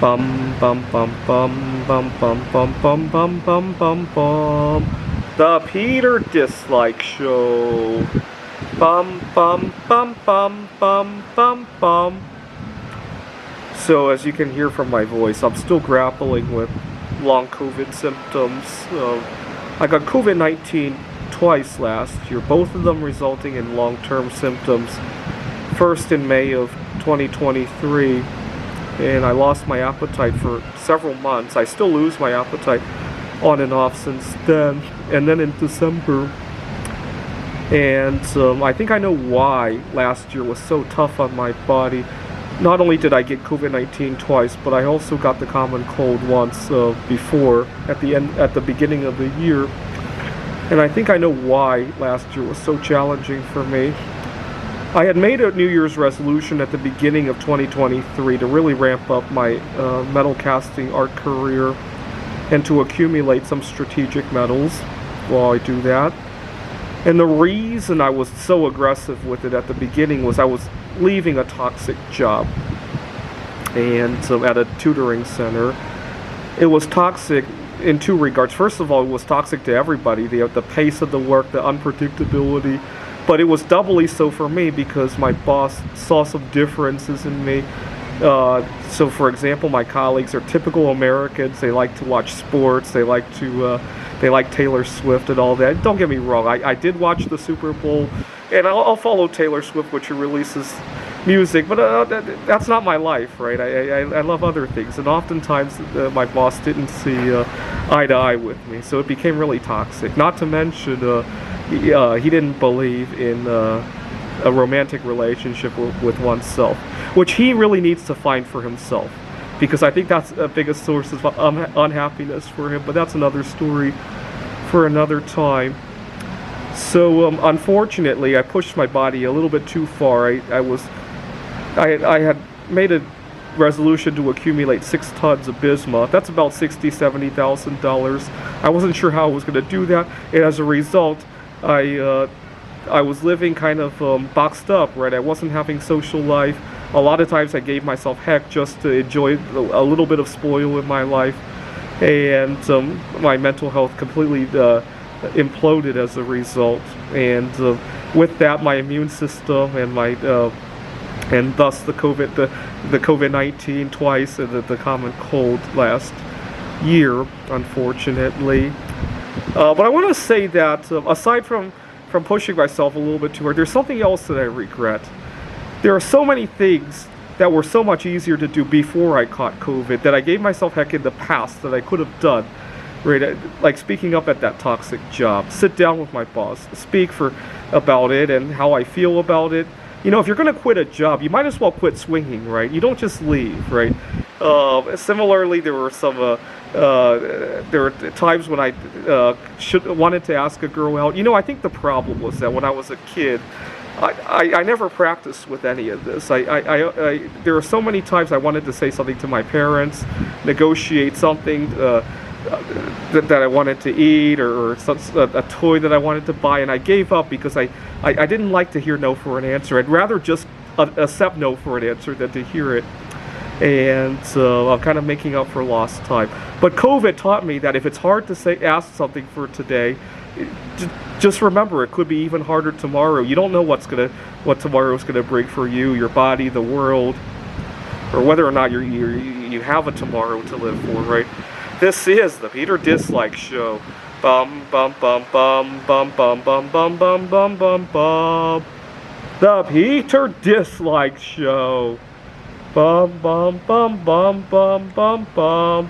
Bum bum bum bum bum bum bum bum bum bum bum bum. The Peter Dislike Show. Bum bum bum bum bum bum bum. So as you can hear from my voice, I'm still grappling with long COVID symptoms. I got COVID-19 twice last year, both of them resulting in long-term symptoms. First in May of 2023. And I lost my appetite for several months. I still lose my appetite on and off since then. And then in December, and I think I know why last year was so tough on my body. Not only did I get COVID-19 twice, but I also got the common cold once before, at the beginning of the year. And I think I know why last year was so challenging for me. I had made a New Year's resolution at the beginning of 2023 to really ramp up my metal casting art career and to accumulate some strategic medals while I do that. And the reason I was so aggressive with it at the beginning was I was leaving a toxic job and at a tutoring center. It was toxic in two regards. First of all, it was toxic to everybody, the pace of the work, the unpredictability. But it was doubly so for me because my boss saw some differences in me. So for example, my colleagues are typical Americans. They like to watch sports. They like Taylor Swift and all that. Don't get me wrong. I did watch the Super Bowl, and I'll follow Taylor Swift when she releases music. But that's not my life, right? I love other things, and oftentimes my boss didn't see eye to eye with me, so it became really toxic. Not to mention. He didn't believe in a romantic relationship with oneself, which he really needs to find for himself, because I think that's the biggest source of unhappiness for him, but that's another story for another time. So unfortunately, I pushed my body a little bit too far. I had made a resolution to accumulate 6 tons of bismuth. That's about $60,000-$70,000. I wasn't sure how I was going to do that, and as a result, I was living kind of boxed up, right? I wasn't having social life. A lot of times I gave myself heck just to enjoy a little bit of spoil in my life, and my mental health completely imploded as a result. And with that, my immune system and and thus the COVID-19 twice and the common cold last year, unfortunately. But I want to say that aside from pushing myself a little bit too hard, there's something else that I regret. There are so many things that were so much easier to do before I caught COVID that I gave myself heck in the past that I could have done. Right, like speaking up at that toxic job, sit down with my boss, speak about it and how I feel about it. You know, if you're going to quit a job, you might as well quit swinging, right? You don't just leave, right? Similarly, there were times when I wanted to ask a girl out. You know, I think the problem was that when I was a kid, I never practiced with any of this. There were so many times I wanted to say something to my parents, negotiate something that I wanted to eat, or a toy that I wanted to buy, and I gave up because I didn't like to hear no for an answer. I'd rather just accept no for an answer than to hear it. And I'm kind of making up for lost time. But COVID taught me that if it's hard to ask something for today, just remember it could be even harder tomorrow. You don't know what tomorrow's gonna bring for you, your body, the world, or whether or not you have a tomorrow to live for, right? This is the Peter Dislike Show. Bum bum bum bum bum bum bum bum bum bum bum bum. The Peter Dislike Show. Bum bum bum bum bum bum bum.